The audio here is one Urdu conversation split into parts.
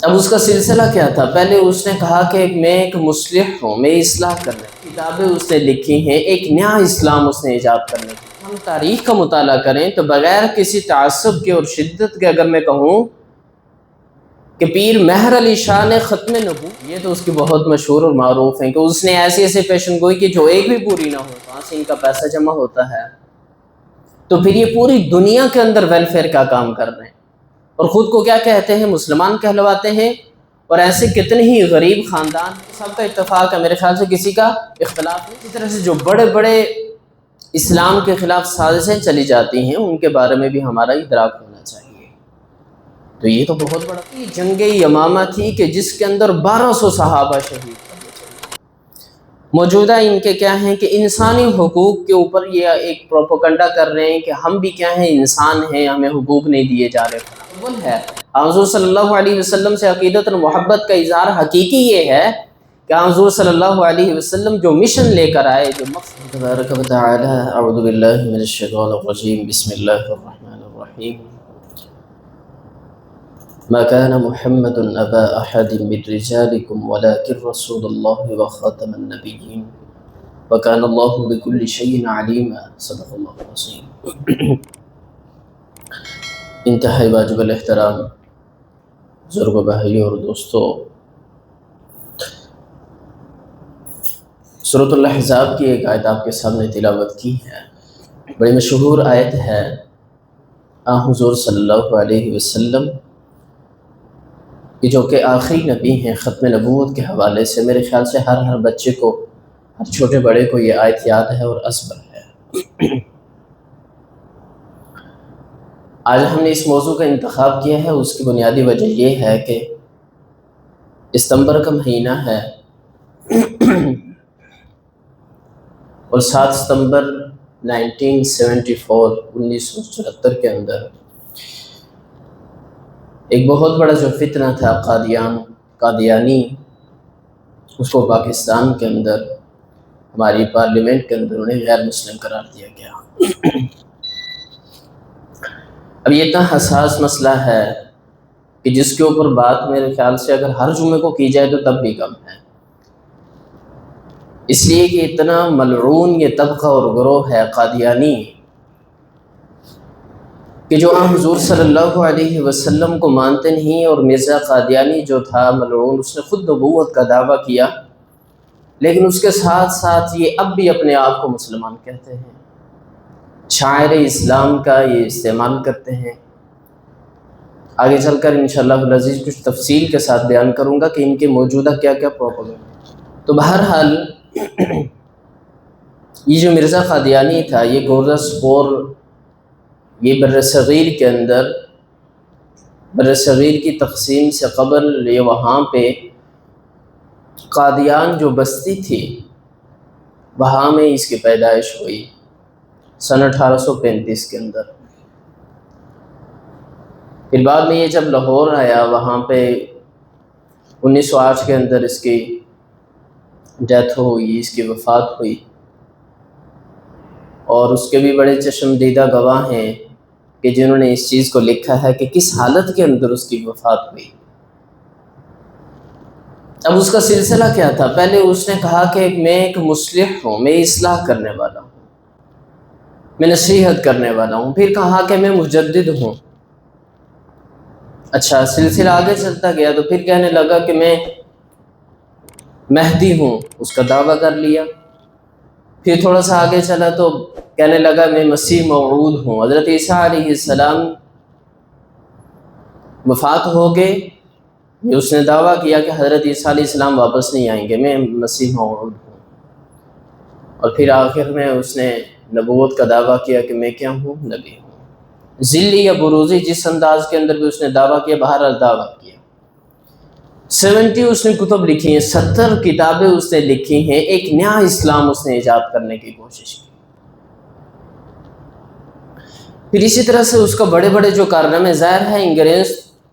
اب اس کا سلسلہ کیا تھا؟ پہلے اس نے کہا کہ میں ایک مصلح ہوں، میں اصلاح کرنے کی کتابیں اس نے لکھی ہیں، ایک نیا اسلام اس نے ایجاد کرنے کی۔ ہم تاریخ کا مطالعہ کریں تو بغیر کسی تعصب کے اور شدت کے اگر میں کہوں کہ پیر مہر علی شاہ نے ختم نبوت، یہ تو اس کی بہت مشہور اور معروف ہیں کہ اس نے ایسی ایسے پیشن گوئی کی جو ایک بھی پوری نہ ہو، وہاں سے ان کا پیسہ جمع ہوتا ہے، تو پھر یہ پوری دنیا کے اندر ویلفیئر کا کام کر رہے ہیں اور خود کو کیا کہتے ہیں؟ مسلمان کہلواتے ہیں۔ اور ایسے کتنے ہی غریب خاندان، سب کا اتفاق ہے، میرے خیال سے کسی کا اختلاف نہیں۔ اسی طرح سے جو بڑے بڑے اسلام کے خلاف سازشیں چلی جاتی ہیں ان کے بارے میں بھی ہمارا ادراک ہونا چاہیے۔ تو یہ تو بہت بڑا جنگ یمامہ تھی کہ جس کے اندر 1200 صحابہ شہید ہوئے۔ موجودہ ان کے کیا ہیں کہ انسانی حقوق کے اوپر یہ ایک پروپیگنڈا کر رہے ہیں کہ ہم بھی کیا ہیں، انسان ہیں، ہمیں حقوق نہیں دیے جا رہے۔ ہے حضور صلی اللہ علیہ وسلم سے عقیدت اور محبت کا اظہار حقیقی یہ ہے کہ حضور صلی اللہ علیہ وسلم جو مشن لے کر آئے، جو مقصد تبارک و تعالی۔ اعوذ باللہ من الشیطان الرجیم، بسم اللہ الرحمن الرحیم۔ ما كان محمد ابا احد من رجالكم ولكن رسول الله وخاتم النبيين وكان الله بكل شيء عليما، صدق اللہ العظیم۔ انتہائی واجب الاحترام بزرگوں، بھائیوں اور دوستوں، سورۃ الاحزاب کی ایک آیت آپ کے سامنے تلاوت کی ہے، بڑی مشہور آیت ہے۔ حضور صلی اللہ علیہ وسلم کی جو کہ آخری نبی ہیں، ختم نبوت کے حوالے سے میرے خیال سے ہر بچے کو، ہر چھوٹے بڑے کو یہ آیت یاد ہے اور ازبر ہے۔ آج ہم نے اس موضوع کا انتخاب کیا ہے، اس کی بنیادی وجہ یہ ہے کہ ستمبر کا مہینہ ہے اور 7 ستمبر 1974 کے اندر ایک بہت بڑا جو فتنہ تھا قادیانی، اس کو پاکستان کے اندر ہماری پارلیمنٹ کے اندر انہیں غیر مسلم قرار دیا گیا۔ اب یہ اتنا حساس مسئلہ ہے کہ جس کے اوپر بات میرے خیال سے اگر ہر جمعے کو کی جائے تو تب بھی کم ہے، اس لیے کہ اتنا ملعون یہ طبقہ اور گروہ ہے قادیانی کہ جو حضور صلی اللہ علیہ وسلم کو مانتے نہیں، اور مرزا قادیانی جو تھا ملعون، اس نے خود نبوت کا دعویٰ کیا، لیکن اس کے ساتھ ساتھ یہ اب بھی اپنے آپ کو مسلمان کہتے ہیں، شاعر اسلام کا یہ استعمال کرتے ہیں۔ آگے چل کر انشاءاللہ العزیز کچھ تفصیل کے ساتھ بیان کروں گا کہ ان کے موجودہ کیا کیا پروپیگنڈا۔ تو بہرحال یہ جو مرزا قادیانی تھا، یہ گوردا سپور، یہ برصغیر کے اندر، برصغیر کی تقسیم سے قبل یہ وہاں پہ قادیان جو بستی تھی وہاں میں اس کی پیدائش ہوئی سن 1835 کے اندر۔ پھر بعد میں یہ جب لاہور آیا، وہاں پہ 1908 کے اندر اس کی ڈیتھ ہوئی، اس کی وفات ہوئی، اور اس کے بھی بڑے چشمدیدہ گواہ ہیں کہ جنہوں نے اس چیز کو لکھا ہے کہ کس حالت کے اندر اس کی وفات ہوئی۔ اب اس کا سلسلہ کیا تھا؟ پہلے اس نے کہا کہ میں ایک مصلح ہوں، میں اصلاح کرنے والا ہوں، میں نصیحت کرنے والا ہوں۔ پھر کہا کہ میں مجدد ہوں۔ اچھا، سلسلہ آگے چلتا گیا تو پھر کہنے لگا کہ میں مہدی ہوں، اس کا دعویٰ کر لیا۔ پھر تھوڑا سا آگے چلا تو کہنے لگا میں مسیح موعود ہوں۔ حضرت عیسیٰ علیہ السلام وفات ہو گئے، اس نے دعویٰ کیا کہ حضرت عیسیٰ علیہ السلام واپس نہیں آئیں گے، میں مسیح موعود ہوں۔ اور پھر آخر میں اس نے نبوت کا دعویٰ کیا کہ میں کیا ہوں؟ نبی ہوں۔ ذلی یا بروزی جس انداز کے اندر بھی اس نے دعویٰ کیا، بہرحال دعویٰ کیا۔ 70 اس نے کتب لکھی ہیں، 70 کتابیں اس نے لکھی ہیں، ایک نیا اسلام اس نے ایجاد کرنے کی کوشش کی۔ پھر اسی طرح سے اس کا بڑے بڑے جو کارنامے، ظاہر ہے انگریز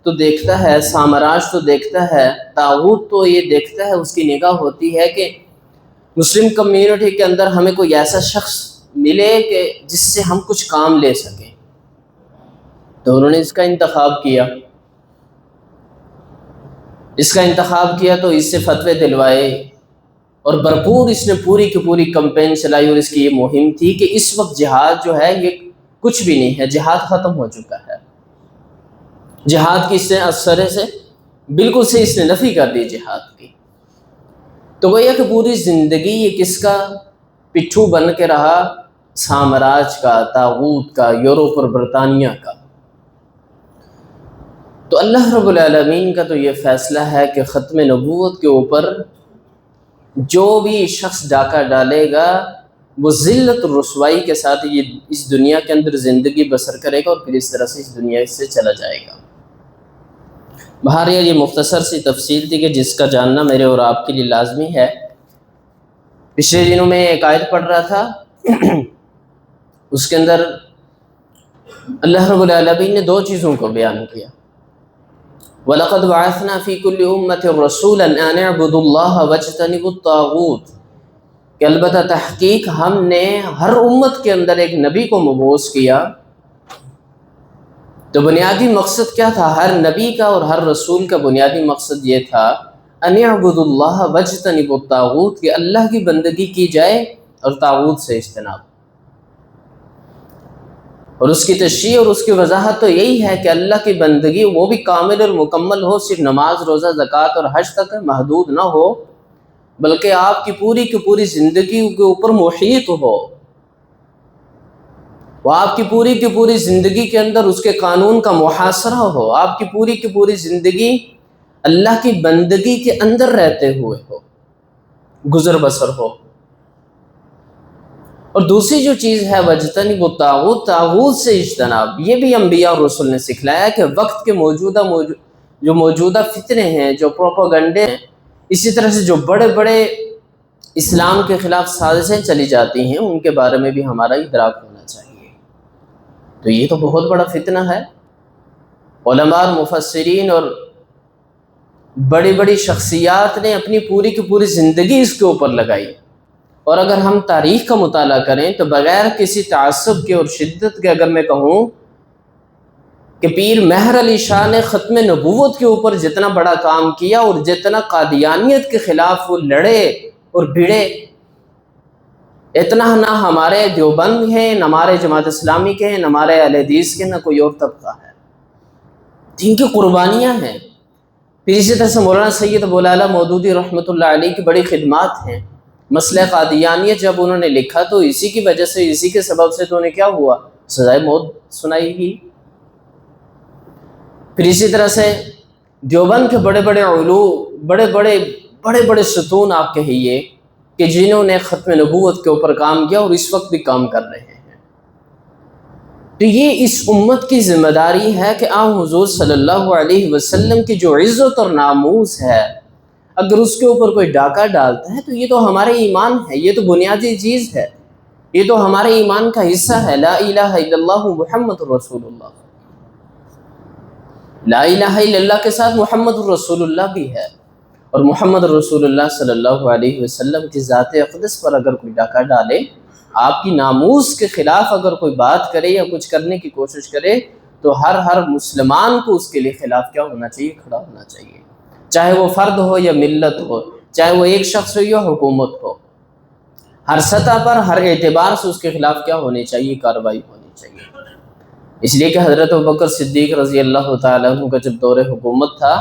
تو دیکھتا ہے، سامراج تو دیکھتا ہے، طاغوت تو یہ دیکھتا ہے، اس کی نگاہ ہوتی ہے کہ مسلم کمیونٹی کے اندر ہمیں کوئی ایسا شخص ملے کہ جس سے ہم کچھ کام لے سکیں، تو انہوں نے اس کا انتخاب کیا۔ اس کا انتخاب کیا تو اس سے فتوے دلوائے، اور بھرپور اس نے پوری کی پوری کمپین چلائی، اور اس کی یہ مہم تھی کہ اس وقت جہاد جو ہے یہ کچھ بھی نہیں ہے، جہاد ختم ہو چکا ہے، جہاد کی اس نے اثر سے بالکل سے اس نے نفی کر دی جہاد کی۔ تو گویا کہ پوری زندگی یہ کس کا پٹھو بن کے رہا؟ سامراج کا، طاغوت کا، یورپ اور برطانیہ کا۔ تو اللہ رب العالمین کا تو یہ فیصلہ ہے کہ ختم نبوت کے اوپر جو بھی شخص ڈاکہ ڈالے گا وہ ذلت اور رسوائی کے ساتھ یہ اس دنیا کے اندر زندگی بسر کرے گا، اور پھر اس طرح سے اس دنیا سے چلا جائے گا۔ بہرحال یہ مختصر سی تفصیل تھی کہ جس کا جاننا میرے اور آپ کے لیے لازمی ہے۔ پچھلے دنوں میں ایک آیت پڑھ رہا تھا، اس کے اندر اللہ رب العالمین نے دو چیزوں کو بیان کیا۔ وَلَقَدْ بَعَثْنَا فِي كُلِّ أُمَّةٍ رَسُولًا أَنِ اعْبُدُوا اللَّهَ وَاجْتَنِبُوا الطَّاغُوتَ، کہ البتہ تحقیق ہم نے ہر امت کے اندر ایک نبی کو مبعوث کیا۔ تو بنیادی مقصد کیا تھا ہر نبی کا اور ہر رسول کا؟ بنیادی مقصد یہ تھا ان اعبدوا اللہ واجتنبوا الطاغوت، کہ اللہ کی بندگی کی جائے اور طاغوت سے اجتناب۔ اور اس کی تشریح اور اس کی وضاحت تو یہی ہے کہ اللہ کی بندگی وہ بھی کامل اور مکمل ہو، صرف نماز، روزہ، زکوٰۃ اور حج تک محدود نہ ہو، بلکہ آپ کی پوری زندگی کے اوپر محیط ہو، وہ آپ کی پوری زندگی کے اندر اس کے قانون کا محاصرہ ہو، آپ کی پوری زندگی اللہ کی بندگی کے اندر رہتے ہوئے ہو، گزر بسر ہو۔ اور دوسری جو چیز ہے وَاجْتَنِبُوا الطَّاغُوتَ، طاغوت سے اجتناب، یہ بھی انبیاء اور رسول نے سکھلایا کہ وقت کے جو موجودہ فتنے ہیں، جو پروپیگنڈے ہیں، اسی طرح سے جو بڑے بڑے اسلام کے خلاف سازشیں چلی جاتی ہیں، ان کے بارے میں بھی ہمارا ادراک ہونا چاہیے۔ تو یہ تو بہت بڑا فتنہ ہے۔ علماء اور مفسرین اور بڑی بڑی شخصیات نے اپنی کی پوری زندگی اس کے اوپر لگائی، اور اگر ہم تاریخ کا مطالعہ کریں تو بغیر کسی تعصب کے اور شدت کے اگر میں کہوں کہ پیر مہر علی شاہ نے ختم نبوت کے اوپر جتنا بڑا کام کیا اور جتنا قادیانیت کے خلاف وہ لڑے اور بھیڑے، اتنا نہ ہمارے دیوبند ہیں، نہ ہمارے جماعت اسلامی کے ہیں، نہ ہمارے اہل حدیث کے، نہ کوئی اور طبقہ ہے۔ جن کی قربانیاں ہیں۔ پھر اسی طرح سے مولانا سید ابو العلا مودودی رحمۃ اللہ علیہ کی بڑی خدمات ہیں۔ مسئلہ قادیانیت جب انہوں نے لکھا تو اسی کی وجہ سے، اسی کے سبب سے تو انہیں کیا ہوا؟ سزائے موت سنائی گئی۔ پھر اسی طرح سے دیوبند کے بڑے بڑے علوم، بڑے بڑے ستون آپ کہیے کہ جنہوں نے ختم نبوت کے اوپر کام کیا اور اس وقت بھی کام کر رہے ہیں۔ تو یہ اس امت کی ذمہ داری ہے کہ حضور صلی اللہ علیہ وسلم کی جو عزت اور ناموس ہے، اگر اس کے اوپر کوئی ڈاکہ ڈالتا ہے تو یہ تو ہمارے ایمان ہے، یہ تو بنیادی چیز ہے، یہ تو ہمارے ایمان کا حصہ ہے۔ لا الہ الا اللہ محمد رسول اللہ، لا الہ الا اللہ کے ساتھ محمد رسول اللہ بھی ہے، اور محمد رسول اللہ صلی اللہ علیہ وسلم کی ذات اقدس پر اگر کوئی ڈاکہ ڈالے، آپ کی ناموس کے خلاف اگر کوئی بات کرے یا کچھ کرنے کی کوشش کرے، تو ہر مسلمان کو اس کے لیے خلاف کیا ہونا چاہیے؟ کھڑا ہونا چاہیے، چاہے وہ فرد ہو یا ملت ہو، چاہے وہ ایک شخص ہو یا حکومت ہو، ہر سطح پر، ہر اعتبار سے اس کے خلاف کیا ہونی چاہیے؟ کارروائی ہونی چاہیے۔ اس لیے کہ حضرت ابوبکر صدیق رضی اللہ تعالیٰ عنہ کا جب دور حکومت تھا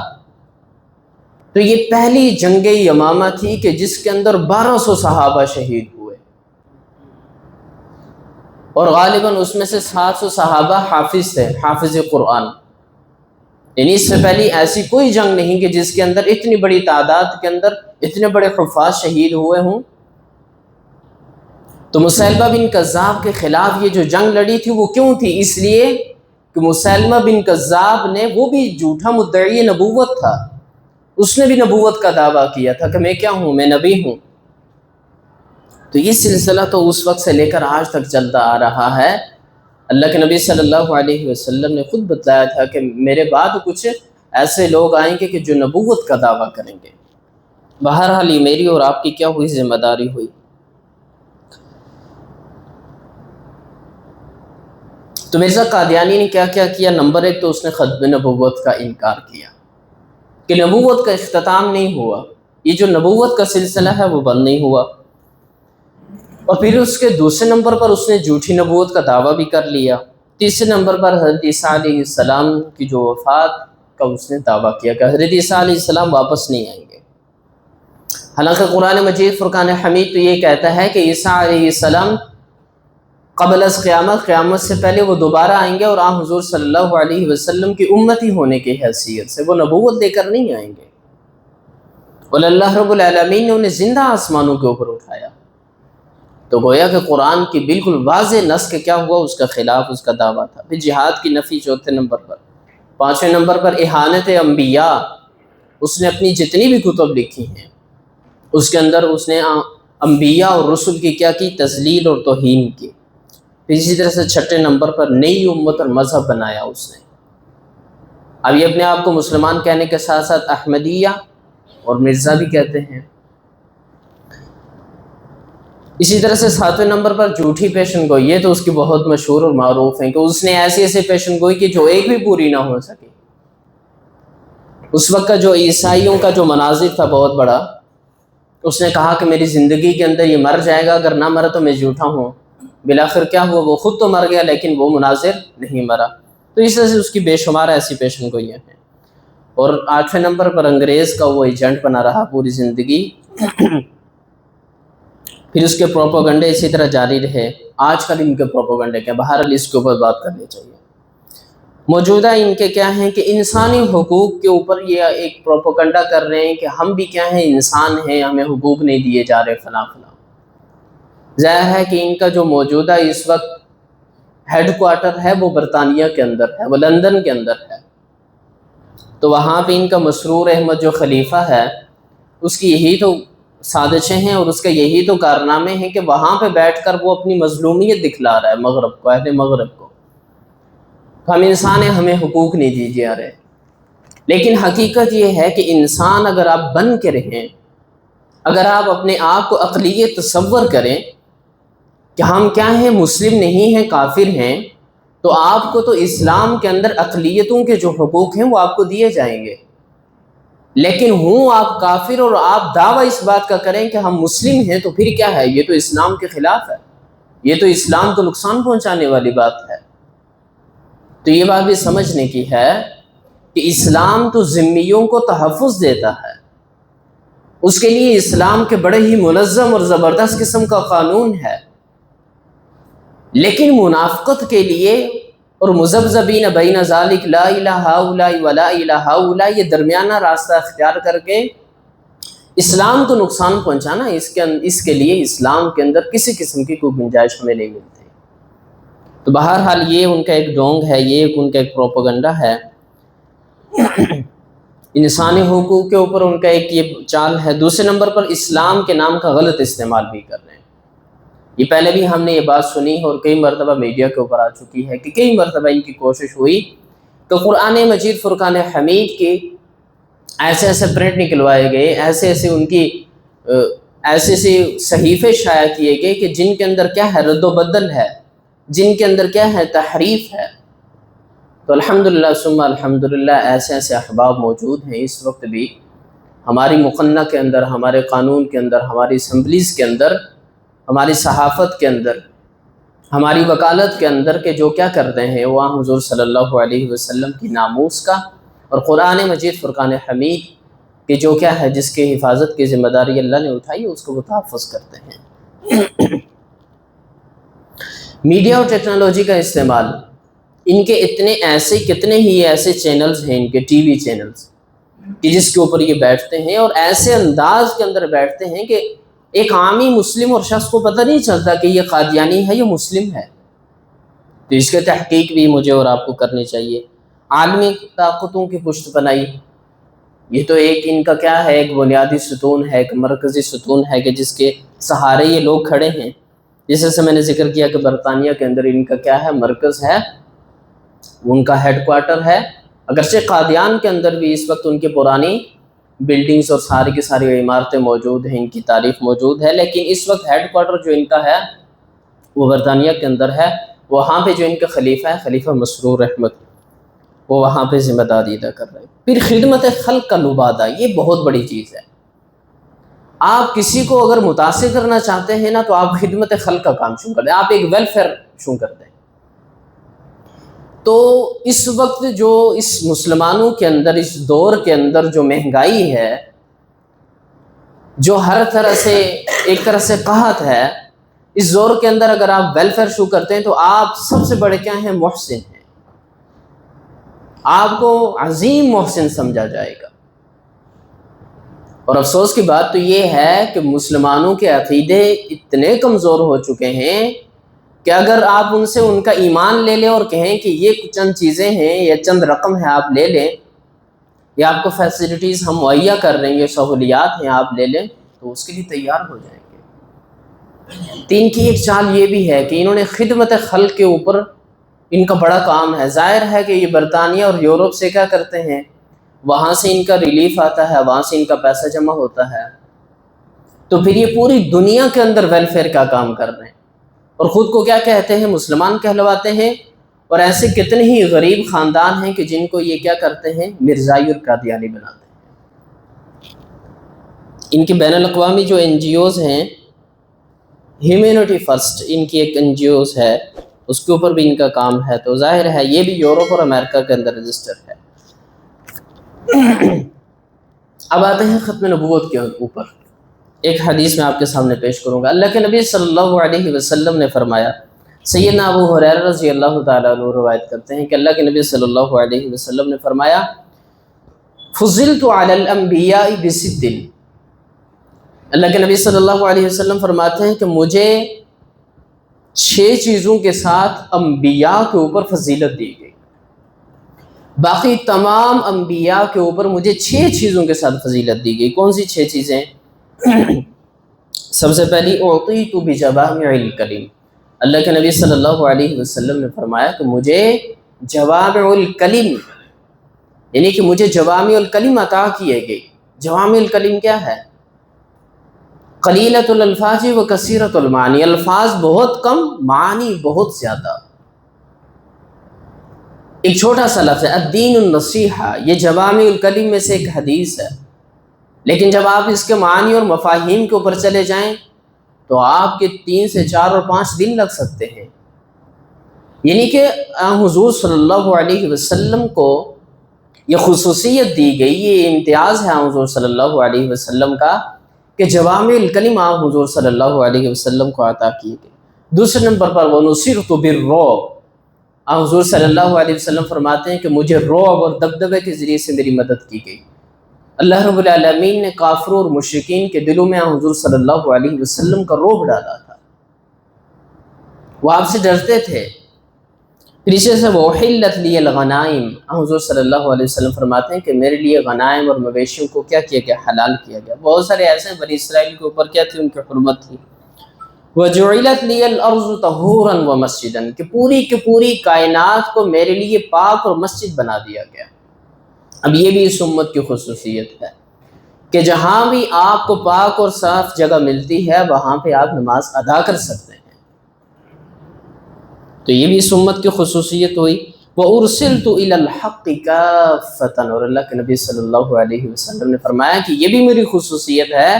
تو یہ پہلی جنگ یمامہ تھی کہ جس کے اندر 1200 صحابہ شہید ہوئے، اور غالباً اس میں سے 700 صحابہ حافظ تھے، حافظ قرآن۔ یعنی اس سے پہلی ایسی کوئی جنگ نہیں کہ جس کے اندر اتنی بڑی تعداد کے اندر اتنے بڑے حفاظ شہید ہوئے ہوں۔ تو مسیلمہ بن کذاب کے خلاف یہ جو جنگ لڑی تھی وہ کیوں تھی؟ اس لیے کہ مسیلمہ بن کذاب نے، وہ بھی جھوٹا مدعی نبوت تھا، اس نے بھی نبوت کا دعویٰ کیا تھا کہ میں کیا ہوں؟ میں نبی ہوں۔ تو یہ سلسلہ تو اس وقت سے لے کر آج تک چلتا آ رہا ہے۔ اللہ کے نبی صلی اللہ علیہ وسلم نے خود بتایا تھا کہ میرے بعد کچھ ایسے لوگ آئیں گے کہ جو نبوت کا دعویٰ کریں گے۔ بہرحال یہ میری اور آپ کی کیا ہوئی؟ ذمہ داری ہوئی۔ تو مرزا قادیانی نے کیا کیا؟ نمبر ایک تو اس نے ختم نبوت کا انکار کیا کہ نبوت کا اختتام نہیں ہوا، یہ جو نبوت کا سلسلہ ہے وہ بند نہیں ہوا۔ اور پھر اس کے دوسرے نمبر پر اس نے جھوٹی نبوت کا دعویٰ بھی کر لیا۔ تیسرے نمبر پر حضرت عیسیٰ علیہ السلام کی جو وفات کا اس نے دعویٰ کیا کہ حضرت عیسیٰ علیہ السلام واپس نہیں آئیں گے، حالانکہ قرآن مجید فرقان حمید تو یہ کہتا ہے کہ عیسیٰ علیہ السلام قبل از قیامت سے پہلے وہ دوبارہ آئیں گے، اور حضور صلی اللہ علیہ وسلم کی امتی ہونے کی حیثیت سے وہ نبوت دے کر نہیں آئیں گے، اور اللہ رب العالمین نے انہیں زندہ آسمانوں کے اوپر اٹھایا۔ تو گویا کہ قرآن کی بالکل واضح نص کے کیا ہوا، اس کا خلاف اس کا دعویٰ تھا۔ پھر جہاد کی نفی چوتھے نمبر پر۔ پانچویں نمبر پر اہانت انبیاء، اس نے اپنی جتنی بھی کتب لکھی ہیں اس کے اندر اس نے انبیاء اور رسل کی کیا کی، تذلیل اور توہین کی۔ پھر اسی طرح سے چھٹے نمبر پر نئی امت اور مذہب بنایا اس نے۔ اب یہ اپنے آپ کو مسلمان کہنے کے ساتھ ساتھ احمدیہ اور مرزا بھی کہتے ہیں۔ اسی طرح سے ساتویں نمبر پر جھوٹی پیشن گوئی، یہ تو اس کی بہت مشہور اور معروف ہے کہ اس نے ایسی ایسی پیشن گوئی کہ جو ایک بھی پوری نہ ہو سکی۔ اس وقت کا جو عیسائیوں کا جو مناظر تھا بہت بڑا، اس نے کہا کہ میری زندگی کے اندر یہ مر جائے گا، اگر نہ مرا تو میں جھوٹا ہوں۔ بالآخر کیا ہوا، وہ خود تو مر گیا لیکن وہ مناظر نہیں مرا۔ تو اس طرح سے اس کی بے شمار ایسی پیشن گوئیاں ہیں۔ اور آٹھویں نمبر پر انگریز کا وہ ایجنٹ بنا رہا پوری زندگی۔ پھر اس کے پروپیگنڈے اسی طرح جاری رہے۔ آج کل ان کے پروپیگنڈے کیا، بہرحال اس کے اوپر بات کرنی چاہیے۔ موجودہ ان کے کیا ہیں کہ انسانی حقوق کے اوپر یہ ایک پروپیگنڈا کر رہے ہیں کہ ہم بھی کیا ہیں، انسان ہیں، ہمیں حقوق نہیں دیے جا رہے فلاں فلاں۔ ظاہر ہے کہ ان کا جو موجودہ اس وقت ہیڈ کوارٹر ہے وہ برطانیہ کے اندر ہے، وہ لندن کے اندر ہے۔ تو وہاں پہ ان کا مسرور احمد جو خلیفہ ہے، اس کی یہی تو سازشیں ہیں اور اس کا یہی تو کارنامے ہیں کہ وہاں پہ بیٹھ کر وہ اپنی مظلومیت دکھلا رہا ہے مغرب کو، اہل مغرب کو۔ ہم انسان ہیں، ہمیں حقوق نہیں دیے جا رہے۔ لیکن حقیقت یہ ہے کہ انسان اگر آپ بن کے رہیں، اگر آپ اپنے آپ کو اقلیت تصور کریں کہ ہم کیا ہیں، مسلم نہیں ہیں، کافر ہیں، تو آپ کو تو اسلام کے اندر اقلیتوں کے جو حقوق ہیں وہ آپ کو دیے جائیں گے۔ لیکن ہوں آپ کافر اور آپ دعویٰ اس بات کا کریں کہ ہم مسلم ہیں، تو پھر کیا ہے، یہ تو اسلام کے خلاف ہے، یہ تو اسلام کو نقصان پہنچانے والی بات ہے۔ تو یہ بات بھی سمجھنے کی ہے کہ اسلام تو ذمیوں کو تحفظ دیتا ہے، اس کے لیے اسلام کے بڑے ہی منظم اور زبردست قسم کا قانون ہے۔ لیکن منافقت کے لیے اور مذبذبین بین ذالک لا الہ ہؤلاء ولا الہ ہؤلاء، یہ درمیانہ راستہ اختیار کر کے اسلام کو نقصان پہنچانا، اس کے لیے اسلام کے اندر کسی قسم کی کوئی گنجائش ہمیں نہیں ملتی۔ تو بہرحال یہ ان کا ایک ڈونگ ہے، یہ ان کا ایک پروپیگنڈا ہے۔ انسانی حقوق کے اوپر ان کا ایک یہ چال ہے۔ دوسرے نمبر پر اسلام کے نام کا غلط استعمال بھی کر رہے ہیں۔ یہ پہلے بھی ہم نے یہ بات سنی اور کئی مرتبہ میڈیا کے اوپر آ چکی ہے کہ کئی مرتبہ ان کی کوشش ہوئی کہ قرآن مجید فرقان حمید کے ایسے ایسے پرنٹ نکلوائے گئے، ایسے ایسے ان کی ایسے صحیفے شائع کیے گئے کہ جن کے اندر کیا ہے، رد و بدل ہے، جن کے اندر کیا ہے، تحریف ہے۔ تو الحمدللہ ثم الحمدللہ ایسے ایسے احباب موجود ہیں اس وقت بھی ہماری مقننہ کے اندر، ہمارے قانون کے اندر، ہماری اسمبلیز کے اندر، ہماری صحافت کے اندر، ہماری وکالت کے اندر، کہ جو کیا کرتے ہیں وہ حضور صلی اللہ علیہ وسلم کی ناموس کا اور قرآن مجید فرقان حمید کہ جو کیا ہے، جس کی حفاظت کی ذمہ داری اللہ نے اٹھائی، اس کو وہ تحفظ کرتے ہیں۔ میڈیا اور ٹیکنالوجی کا استعمال، ان کے کتنے ہی ایسے چینلز ہیں، ان کے ٹی وی چینلز کہ جس کے اوپر یہ بیٹھتے ہیں اور ایسے انداز کے اندر بیٹھتے ہیں کہ ایک عامی مسلم اور شخص کو پتہ نہیں چلتا کہ یہ قادیانی ہے، یہ مسلم ہے۔ تو اس کے تحقیق بھی مجھے اور آپ کو کرنی چاہیے۔ عالمی طاقتوں کی پشت پناہی، یہ تو ایک ان کا کیا ہے، ایک بنیادی ستون ہے، ایک مرکزی ستون ہے کہ جس کے سہارے یہ لوگ کھڑے ہیں۔ جیسے میں نے ذکر کیا کہ برطانیہ کے اندر ان کا کیا ہے، مرکز ہے، ان کا ہیڈ کوارٹر ہے۔ اگرچہ قادیان کے اندر بھی اس وقت ان کی پرانی بلڈنگز اور ساری کی ساری عمارتیں موجود ہیں، ان کی تاریخ موجود ہے، لیکن اس وقت ہیڈ کوارٹر جو ان کا ہے وہ برطانیہ کے اندر ہے۔ وہاں پہ جو ان کا خلیفہ ہے، خلیفہ مسرور احمد، وہ وہاں پہ ذمہ داری ادا کر رہے ہیں۔ پھر خدمت خلق کا لبادہ، یہ بہت بڑی چیز ہے۔ آپ کسی کو اگر متاثر کرنا چاہتے ہیں نا تو آپ خدمت خلق کا کام شروع کر دیں، آپ ایک ویلفیئر شروع کر دیں۔ تو اس وقت جو اس مسلمانوں کے اندر، اس دور کے اندر جو مہنگائی ہے، جو ہر طرح سے ایک طرح سے قحط ہے، اس دور کے اندر اگر آپ ویلفیئر شروع کرتے ہیں تو آپ سب سے بڑے کیا ہیں؟ محسن ہیں، آپ کو عظیم محسن سمجھا جائے گا۔ اور افسوس کی بات تو یہ ہے کہ مسلمانوں کے عقیدے اتنے کمزور ہو چکے ہیں کہ اگر آپ ان سے ان کا ایمان لے لیں اور کہیں کہ یہ چند چیزیں ہیں یا چند رقم ہے آپ لے لیں، یا آپ کو فیسلٹیز ہم مہیا کر رہیں گے، سہولیات ہیں آپ لے لیں، تو اس کے لیے تیار ہو جائیں گے۔ تین کی ایک چال یہ بھی ہے کہ انہوں نے خدمت خلق کے اوپر ان کا بڑا کام ہے۔ ظاہر ہے کہ یہ برطانیہ اور یورپ سے کیا کرتے ہیں، وہاں سے ان کا ریلیف آتا ہے، وہاں سے ان کا پیسہ جمع ہوتا ہے، تو پھر یہ پوری دنیا کے اندر ویلفیئر کا کام کر رہے ہیں، اور خود کو کیا کہتے ہیں؟ مسلمان کہلواتے ہیں۔ اور ایسے کتنے ہی غریب خاندان ہیں کہ جن کو یہ کیا کرتے ہیں؟ مرزائی اور قادیانی بناتے ہیں۔ ان کی بین الاقوامی جو این جی اوز ہیں، ہیومینٹی فرسٹ ان کی ایک این جی اوز ہے، اس کے اوپر بھی ان کا کام ہے، تو ظاہر ہے یہ بھی یورپ اور امریکہ کے اندر رجسٹر ہے۔ اب آتے ہیں ختم نبوت کے اوپر۔ ایک حدیث میں آپ کے سامنے پیش کروں گا۔ اللہ کے نبی صلی اللہ علیہ وسلم نے فرمایا، سیدنا ابو ہریرہ رضی اللہ تعالیٰ عنہ روایت کرتے ہیں کہ اللہ کے نبی صلی اللہ علیہ وسلم نے فرمایا، فضلت علی الانبیاء بست۔ اللہ کے نبی صلی اللہ علیہ وسلم فرماتے ہیں کہ مجھے 6 چیزوں کے ساتھ انبیاء کے اوپر فضیلت دی گئی، باقی تمام انبیاء کے اوپر مجھے 6 چیزوں کے ساتھ فضیلت دی گئی۔ کون سی 6 چیزیں؟ سب سے پہلی، اعطیت بجوامع الکلم۔ اللہ کے نبی صلی اللہ علیہ وسلم نے فرمایا کہ مجھے جوامع الکلم، یعنی کہ مجھے جوامع الکلم عطا کیے گئے۔ جوامع الکلم کیا ہے؟ قلیلۃ الالفاظ و کثیرۃ المعانی، الفاظ بہت کم، معانی بہت زیادہ۔ ایک چھوٹا سا لفظ ہے الدین النصیحہ، یہ جوامع الکلم میں سے ایک حدیث ہے، لیکن جب آپ اس کے معنی اور مفاہیم کے اوپر چلے جائیں تو آپ کے 3 سے 4 اور 5 دن لگ سکتے ہیں۔ یعنی کہ حضور صلی اللہ علیہ وسلم کو یہ خصوصیت دی گئی، یہ امتیاز ہے حضور صلی اللہ علیہ وسلم کا کہ جوامع الکلم آپ حضور صلی اللہ علیہ وسلم کو عطا کیے گئے۔ دوسرے نمبر پر وَنُصِرْتُ بِالرُّعْبِ، حضور صلی اللہ علیہ وسلم فرماتے ہیں کہ مجھے رعب اور دبدبے کے ذریعے سے میری مدد کی گئی۔ اللہ رب العالمین نے کافروں اور مشرکین کے دلوں میں حضور صلی اللہ علیہ وسلم کا رعب ڈالا تھا، وہ آپ سے ڈرتے تھے۔ پیچھے سے وَأُحِلَّتْ لِيَ الْغَنَائِمُ، حضور صلی اللہ علیہ وسلم فرماتے ہیں کہ میرے لیے غنائم اور مویشیوں کو کیا کیا گیا؟ حلال کیا گیا۔ بہت سارے ایسے ہیں بنی اسرائیل کے اوپر کیا تھی؟ ان کی حرمت تھی۔ وَجُعِلَتْ لِيَ الْأَرْضُ طَهُورًا وَمَسْجِدًا، کہ پوری کی پوری کائنات کو میرے لیے پاک اور مسجد بنا دیا گیا۔ اب یہ بھی اس امت کی خصوصیت ہے کہ جہاں بھی آپ کو پاک اور صاف جگہ ملتی ہے وہاں پہ آپ نماز ادا کر سکتے ہیں، تو یہ بھی اس امت کی خصوصیت ہوئی۔ وَأُرْسِلْتُ إِلَى الْحَقِّ كَافَّةً، اور اللہ کے نبی صلی اللہ علیہ وسلم نے فرمایا کہ یہ بھی میری خصوصیت ہے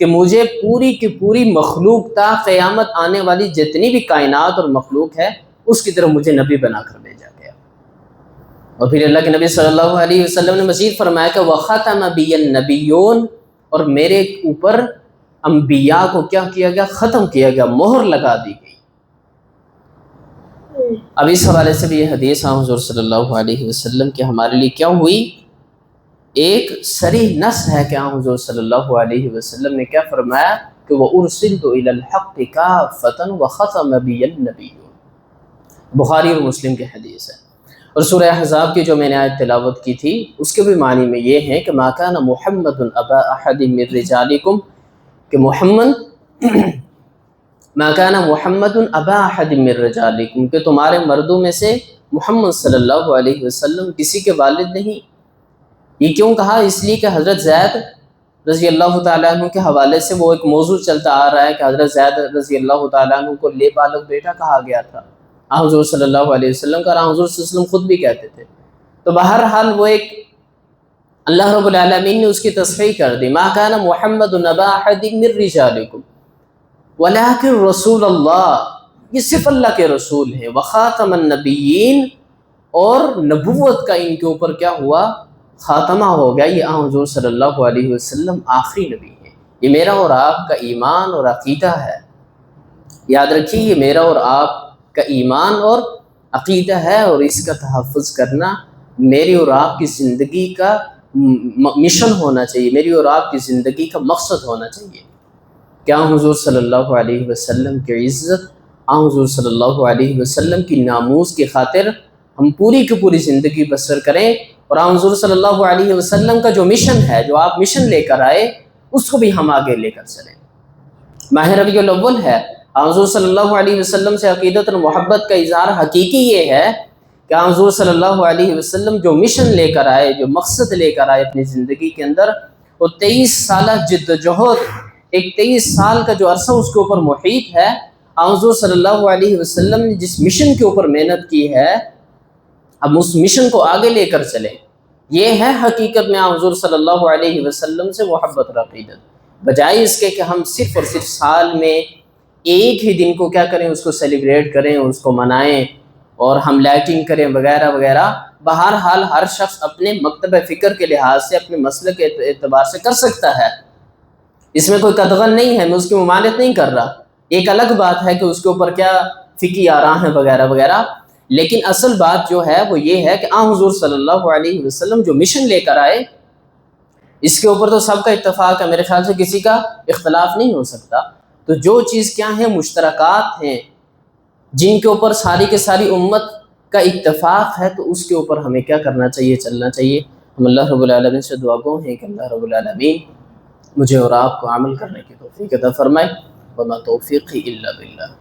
کہ مجھے پوری کی پوری مخلوق تا قیامت آنے والی جتنی بھی کائنات اور مخلوق ہے اس کی طرف مجھے نبی بنا کر بھیجا گیا۔ اور پھر اللہ کے نبی صلی اللہ علیہ وسلم نے مزید فرمایا کہ وَخَتَمَ بِيَ النَّبِيُّونَ، اور میرے اوپر انبیاء کو کیا کیا گیا؟ ختم کیا گیا، مہر لگا دی گئی۔ اب اس حوالے سے بھی یہ حدیث حضور صلی اللہ علیہ وسلم کی ہمارے لیے کیا ہوئی؟ ایک صریح نص ہے کہ حضور صلی اللہ علیہ وسلم نے کیا فرمایا کہ وَأُرْسِلْتُ إِلَى الْحَقِّ كَافَّةً وَخَتَمَ بِيَ النَّبِيُّونَ، بخاری اور مسلم کی حدیث ہے۔ اور سورہ احزاب کی جو میں نے آیت تلاوت کی تھی اس کے بھی معنی میں یہ ہے کہ مَا كَانَ مُحَمَّدٌ أَبَا أَحَدٍ مِّن رِجَالِكُمْ، کہ محمد مَا كَانَ مُحَمَّدٌ أَبَا أَحَدٍ مِّن رِجَالِكُمْ، کہ تمہارے مردوں میں سے محمد صلی اللہ علیہ وسلم کسی کے والد نہیں۔ یہ کیوں کہا؟ اس لیے کہ حضرت زید رضی اللہ تعالیٰ عنہ کے حوالے سے وہ ایک موضوع چلتا آ رہا ہے کہ حضرت زید رضی اللہ تعالیٰ عنہ کو لے بالغ بیٹا کہا گیا تھا حضور صلی اللہ علیہ وسلم کا، اور حضور صلی اللہ علیہ وسلم خود بھی کہتے تھے تو بہرحال وہ ایک اللہ رب العالمین نے اس کی تصحیح کر دی، ما کان محمد نبا احد من رجالکم ولکن رسول اللہ، یہ صرف اللہ کے رسول ہیں، وخاتم النبیین، اور نبوت کا ان کے اوپر کیا ہوا، خاتمہ ہو گیا، یہ حضور صلی اللہ علیہ وسلم آخری نبی ہیں۔ یہ میرا اور آپ کا ایمان اور عقیدہ ہے، یاد رکھیے، یہ میرا اور آپ کا ایمان اور عقیدہ ہے، اور اس کا تحفظ کرنا میری اور آپ کی زندگی کا مشن ہونا چاہیے، میری اور آپ کی زندگی کا مقصد ہونا چاہیے۔ کیا حضور صلی اللہ علیہ وسلم کی عزت، حضور صلی اللہ علیہ وسلم کی ناموس کی خاطر ہم پوری کی پوری زندگی بسر کریں، اور حضور صلی اللہ علیہ وسلم کا جو مشن ہے، جو آپ مشن لے کر آئے، اس کو بھی ہم آگے لے کر چلیں۔ ماہ ربیع الاول ہے، حضور صلی اللہ علیہ وسلم سے عقیدت اور محبت کا اظہار حقیقی یہ ہے کہ حضور صلی اللہ علیہ وسلم جو مشن لے کر آئے، جو مقصد لے کر آئے اپنی زندگی کے اندر، وہ 23 سالہ جد و جہد، ایک 23 سال کا جو عرصہ اس کے اوپر محیط ہے، حضور صلی اللہ علیہ وسلم نے جس مشن کے اوپر محنت کی ہے، اب اس مشن کو آگے لے کر چلیں۔ یہ ہے حقیقت میں حضور صلی اللہ علیہ وسلم سے محبت اور عقیدت، بجائے اس کے کہ ہم صرف اور صرف سال میں ایک ہی دن کو کیا کریں، اس کو سیلیبریٹ کریں، اس کو منائیں، اور ہم لائٹنگ کریں وغیرہ وغیرہ۔ بہرحال ہر شخص اپنے مکتب فکر کے لحاظ سے، اپنے مسلک کے اعتبار سے کر سکتا ہے، اس میں کوئی قدغن نہیں ہے، میں اس کی ممانعت نہیں کر رہا۔ ایک الگ بات ہے کہ اس کے اوپر کیا فقہی آراء ہیں وغیرہ وغیرہ، لیکن اصل بات جو ہے وہ یہ ہے کہ حضور صلی اللہ علیہ وسلم جو مشن لے کر آئے، اس کے اوپر تو سب کا اتفاق ہے، میرے خیال سے کسی کا اختلاف نہیں ہو سکتا۔ تو جو چیز کیا ہیں، مشترکات ہیں، جن کے اوپر ساری کے ساری امت کا اتفاق ہے، تو اس کے اوپر ہمیں کیا کرنا چاہیے، چلنا چاہیے۔ ہم اللہ رب العالمین سے دعا گو ہیں کہ اللہ رب العالمین مجھے اور آپ کو عمل کرنے کی توفیق عطا فرمائے، وما توفیقی الا باللہ۔